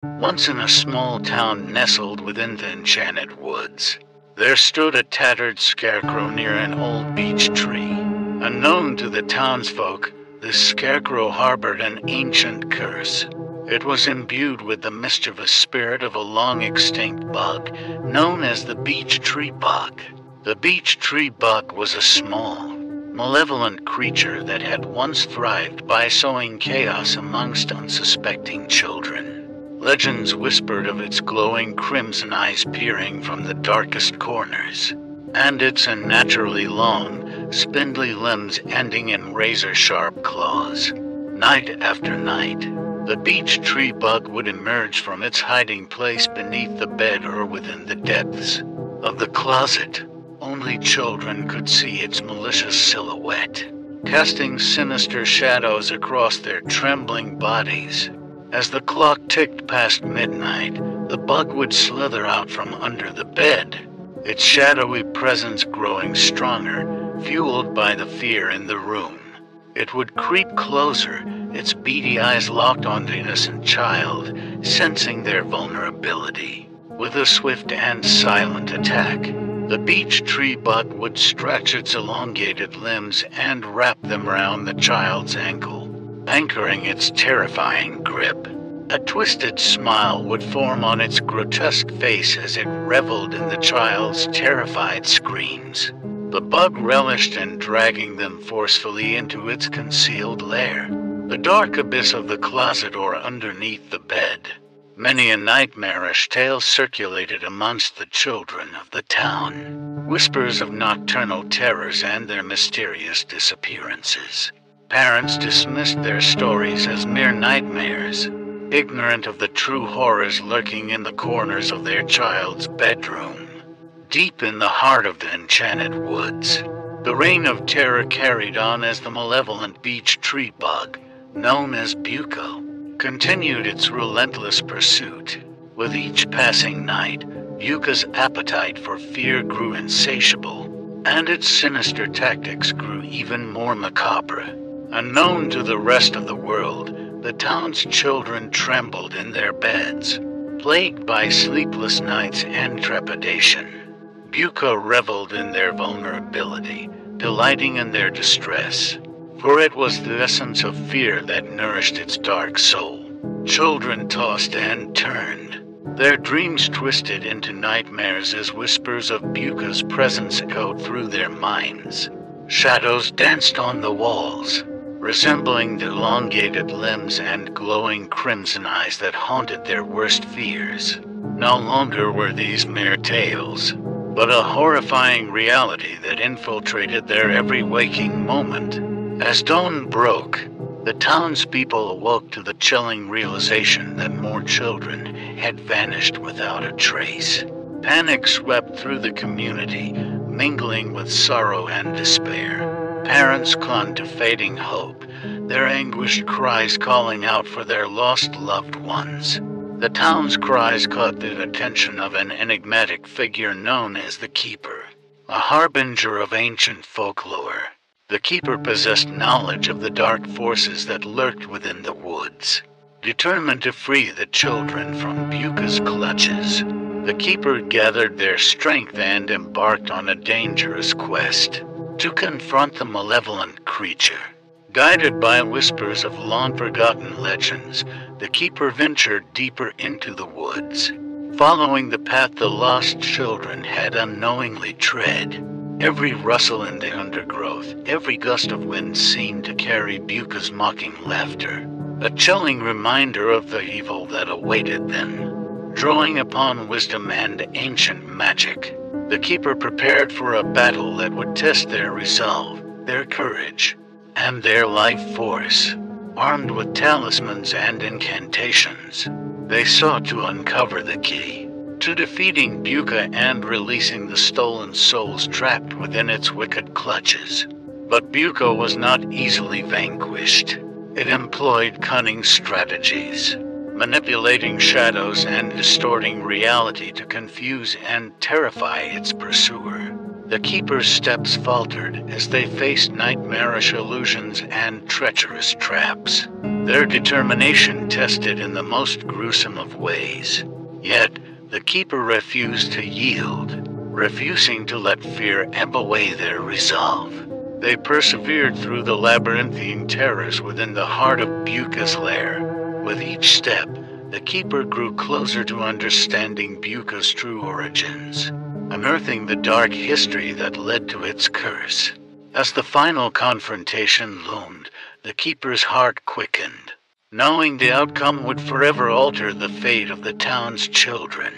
Once in a small town nestled within the enchanted woods, there stood a tattered scarecrow near an old beech tree. Unknown to the townsfolk, this scarecrow harbored an ancient curse. It was imbued with the mischievous spirit of a long-extinct bug, known as the beech tree bug. The beech tree bug was a small, malevolent creature that had once thrived by sowing chaos amongst unsuspecting children. Legends whispered of its glowing crimson eyes peering from the darkest corners, and its unnaturally long, spindly limbs ending in razor-sharp claws. Night after night, the beech tree bug would emerge from its hiding place beneath the bed or within the depths of the closet. Only children could see its malicious silhouette, casting sinister shadows across their trembling bodies. As the clock ticked past midnight, the bug would slither out from under the bed, its shadowy presence growing stronger, fueled by the fear in the room. It would creep closer, its beady eyes locked on the innocent child, sensing their vulnerability. With a swift and silent attack, the beech tree bug would stretch its elongated limbs and wrap them around the child's ankle, anchoring its terrifying grip. A twisted smile would form on its grotesque face as it reveled in the child's terrified screams. The bug relished in dragging them forcefully into its concealed lair, the dark abyss of the closet or underneath the bed. Many a nightmarish tale circulated amongst the children of the town, whispers of nocturnal terrors and their mysterious disappearances. Parents dismissed their stories as mere nightmares, ignorant of the true horrors lurking in the corners of their child's bedroom. Deep in the heart of the enchanted woods, the reign of terror carried on as the malevolent beech tree bug, known as Buco, continued its relentless pursuit. With each passing night, Buca's appetite for fear grew insatiable, and its sinister tactics grew even more macabre. Unknown to the rest of the world, the town's children trembled in their beds, plagued by sleepless nights and trepidation. Buco reveled in their vulnerability, delighting in their distress, for it was the essence of fear that nourished its dark soul. Children tossed and turned, their dreams twisted into nightmares as whispers of Buca's presence echoed through their minds. Shadows danced on the walls, resembling the elongated limbs and glowing crimson eyes that haunted their worst fears. No longer were these mere tales, but a horrifying reality that infiltrated their every waking moment. As dawn broke, the townspeople awoke to the chilling realization that more children had vanished without a trace. Panic swept through the community, mingling with sorrow and despair. Parents clung to fading hope, their anguished cries calling out for their lost loved ones. The town's cries caught the attention of an enigmatic figure known as the Keeper, a harbinger of ancient folklore. The Keeper possessed knowledge of the dark forces that lurked within the woods. Determined to free the children from Buca's clutches, the Keeper gathered their strength and embarked on a dangerous quest to confront the malevolent creature. Guided by whispers of long-forgotten legends, the Keeper ventured deeper into the woods, following the path the lost children had unknowingly tread. Every rustle in the undergrowth, every gust of wind seemed to carry Buca's mocking laughter, a chilling reminder of the evil that awaited them. Drawing upon wisdom and ancient magic, the Keeper prepared for a battle that would test their resolve, their courage, and their life force. Armed with talismans and incantations, they sought to uncover the key to defeating Buca and releasing the stolen souls trapped within its wicked clutches. But Buca was not easily vanquished. It employed cunning strategies, manipulating shadows and distorting reality to confuse and terrify its pursuer. The Keeper's steps faltered as they faced nightmarish illusions and treacherous traps. their determination tested in the most gruesome of ways. Yet, the Keeper refused to yield, refusing to let fear ebb away their resolve. They persevered through the labyrinthine terrors within the heart of Buka's lair. With each step, the Keeper grew closer to understanding Buka's true origins, unearthing the dark history that led to its curse. As the final confrontation loomed, the Keeper's heart quickened, knowing the outcome would forever alter the fate of the town's children.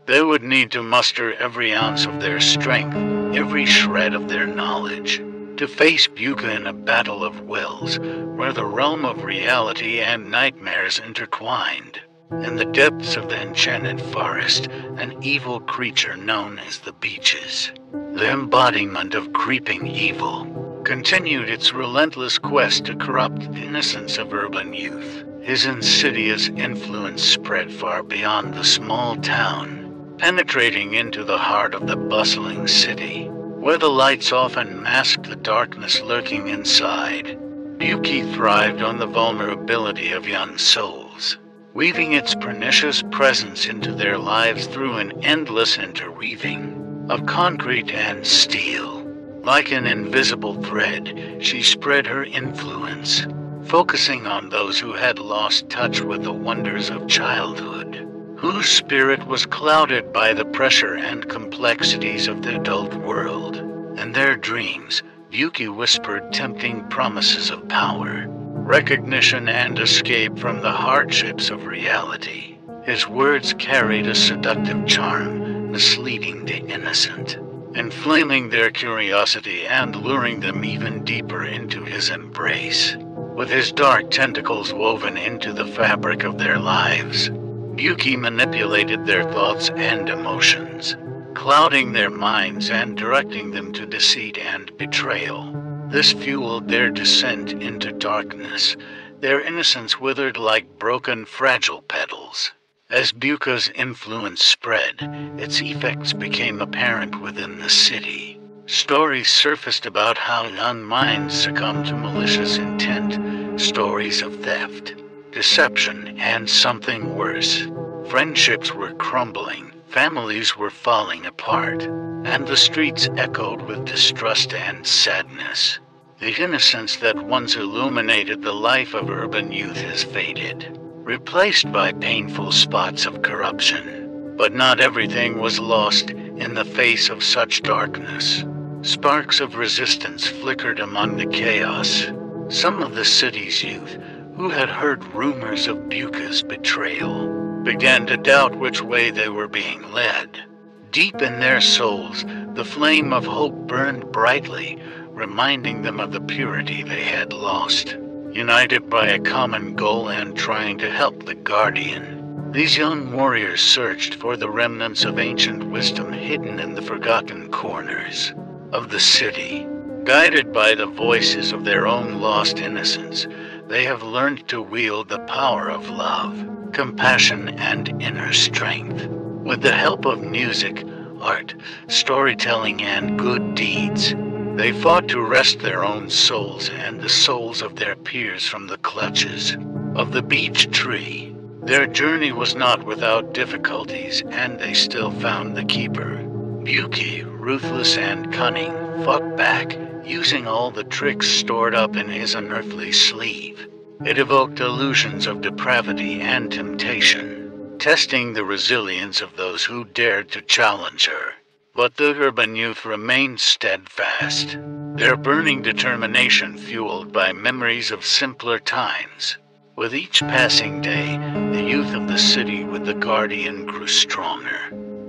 They would need to muster every ounce of their strength, every shred of their knowledge, to face Buka in a battle of wills, where the realm of reality and nightmares intertwined. In the depths of the enchanted forest, an evil creature known as the Beaches, the embodiment of creeping evil, continued its relentless quest to corrupt the innocence of urban youth. His insidious influence spread far beyond the small town, penetrating into the heart of the bustling city, where the lights often masked the darkness lurking inside. Buki thrived on the vulnerability of young souls, weaving its pernicious presence into their lives through an endless interweaving of concrete and steel. Like an invisible thread, she spread her influence, focusing on those who had lost touch with the wonders of childhood, whose spirit was clouded by the pressure and complexities of the adult world. In their dreams, Buki whispered tempting promises of power, recognition, and escape from the hardships of reality. His words carried a seductive charm, misleading the innocent, inflaming their curiosity and luring them even deeper into his embrace. With his dark tentacles woven into the fabric of their lives, Buki manipulated their thoughts and emotions, clouding their minds and directing them to deceit and betrayal. This fueled their descent into darkness, their innocence withered like broken, fragile petals. As Buka's influence spread, its effects became apparent within the city. Stories surfaced about how young minds succumbed to malicious intent, stories of theft, deception, and something worse. Friendships were crumbling, families were falling apart, and the streets echoed with distrust and sadness. The innocence that once illuminated the life of urban youth has faded, replaced by painful spots of corruption. But not everything was lost in the face of such darkness. Sparks of resistance flickered among the chaos. Some of the city's youth, who had heard rumors of Buka's betrayal, began to doubt which way they were being led. Deep in their souls, the flame of hope burned brightly, reminding them of the purity they had lost. United by a common goal and trying to help the Guardian, these young warriors searched for the remnants of ancient wisdom hidden in the forgotten corners of the city. Guided by the voices of their own lost innocence, they have learned to wield the power of love, compassion, and inner strength. With the help of music, art, storytelling, and good deeds, they fought to wrest their own souls and the souls of their peers from the clutches of the beech tree. Their journey was not without difficulties, and they still found the Keeper. Buki, ruthless and cunning, fought back, using all the tricks stored up in his unearthly sleeve. It evoked illusions of depravity and temptation, testing the resilience of those who dared to challenge her. But the urban youth remained steadfast, their burning determination fueled by memories of simpler times. With each passing day, the youth of the city with the Guardian grew stronger,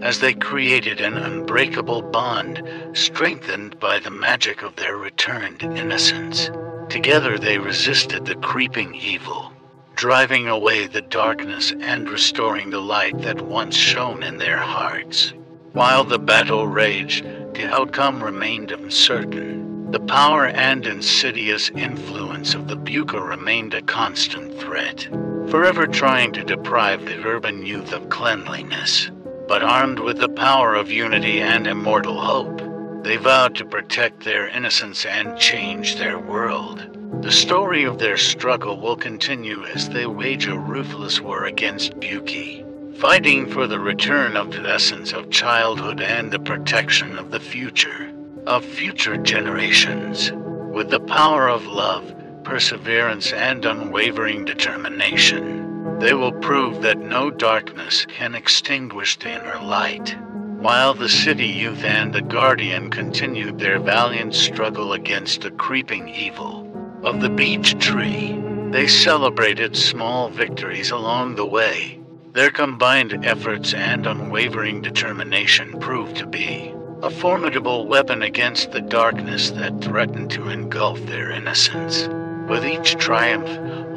as they created an unbreakable bond, strengthened by the magic of their returned innocence. Together they resisted the creeping evil, driving away the darkness and restoring the light that once shone in their hearts. While the battle raged, the outcome remained uncertain. The power and insidious influence of the Buka remained a constant threat, forever trying to deprive the urban youth of cleanliness. But armed with the power of unity and immortal hope, they vowed to protect their innocence and change their world. The story of their struggle will continue as they wage a ruthless war against Buki, fighting for the return of the essence of childhood and the protection of the future, of future generations. With the power of love, perseverance, and unwavering determination, they will prove that no darkness can extinguish the inner light. While the city youth and the Guardian continued their valiant struggle against the creeping evil of the beech tree, they celebrated small victories along the way. Their combined efforts and unwavering determination proved to be a formidable weapon against the darkness that threatened to engulf their innocence. With each triumph,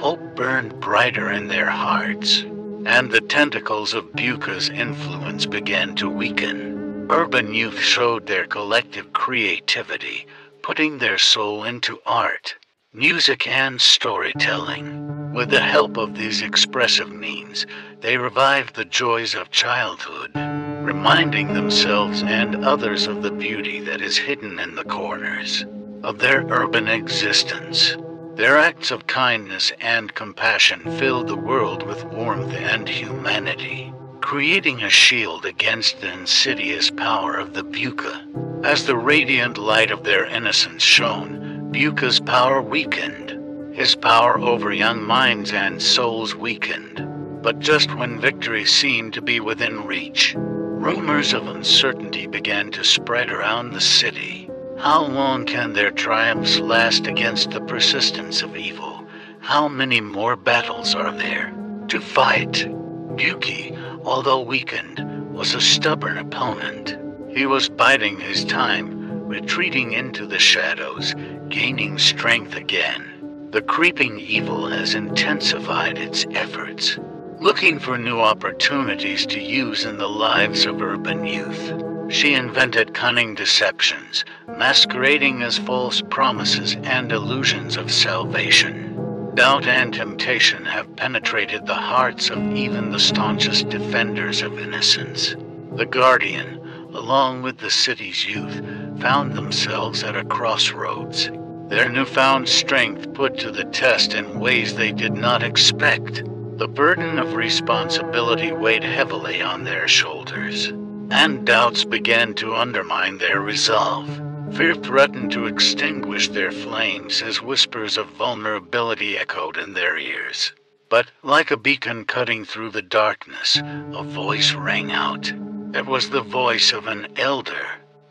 hope burned brighter in their hearts, and the tentacles of Buka's influence began to weaken. Urban youth showed their collective creativity, putting their soul into art, music, and storytelling. With the help of these expressive means, they revived the joys of childhood, reminding themselves and others of the beauty that is hidden in the corners of their urban existence. Their acts of kindness and compassion filled the world with warmth and humanity, creating a shield against the insidious power of the Buka. As the radiant light of their innocence shone, Buka's power weakened. His power over young minds and souls weakened. But just when victory seemed to be within reach, rumors of uncertainty began to spread around the city. How long can their triumphs last against the persistence of evil? How many more battles are there to fight? Buki, although weakened, was a stubborn opponent. He was biding his time, retreating into the shadows, gaining strength again. The creeping evil has intensified its efforts, looking for new opportunities to use in the lives of urban youth. She invented cunning deceptions, masquerading as false promises and illusions of salvation. Doubt and temptation have penetrated the hearts of even the staunchest defenders of innocence. The Guardian, along with the city's youth, found themselves at a crossroads, their newfound strength put to the test in ways they did not expect. The burden of responsibility weighed heavily on their shoulders, and doubts began to undermine their resolve. Fear threatened to extinguish their flames as whispers of vulnerability echoed in their ears. But, like a beacon cutting through the darkness, a voice rang out. It was the voice of an elder,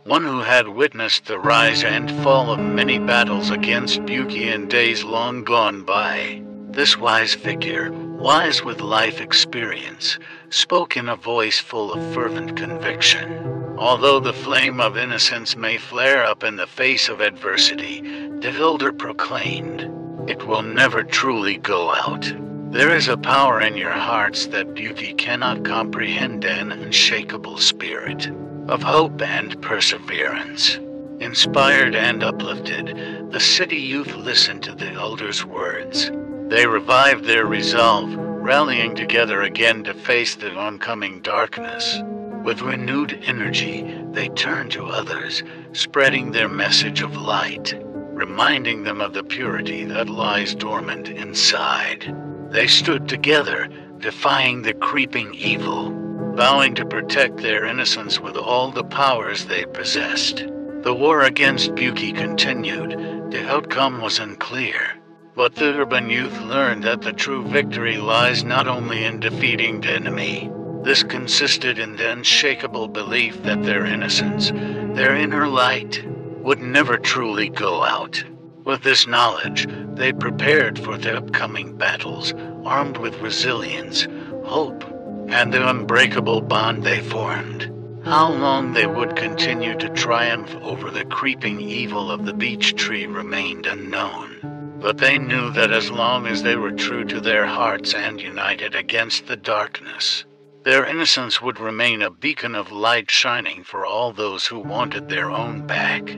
one who had witnessed the rise and fall of many battles against Buki in days long gone by. This wise figure, wise with life experience, spoke in a voice full of fervent conviction. Although the flame of innocence may flare up in the face of adversity, the elder proclaimed, "It will never truly go out. There is a power in your hearts that Buki cannot comprehend, an unshakable spirit of hope and perseverance." Inspired and uplifted, the city youth listened to the elder's words. They revived their resolve, rallying together again to face the oncoming darkness. With renewed energy, they turned to others, spreading their message of light, reminding them of the purity that lies dormant inside. They stood together, defying the creeping evil, vowing to protect their innocence with all the powers they possessed. The war against Buki continued. The outcome was unclear. But the urban youth learned that the true victory lies not only in defeating the enemy. This consisted in the unshakable belief that their innocence, their inner light, would never truly go out. With this knowledge, they prepared for the upcoming battles, armed with resilience, hope, and the unbreakable bond they formed. How long they would continue to triumph over the creeping evil of the beech tree remained unknown. But they knew that as long as they were true to their hearts and united against the darkness, their innocence would remain a beacon of light shining for all those who wanted their own back.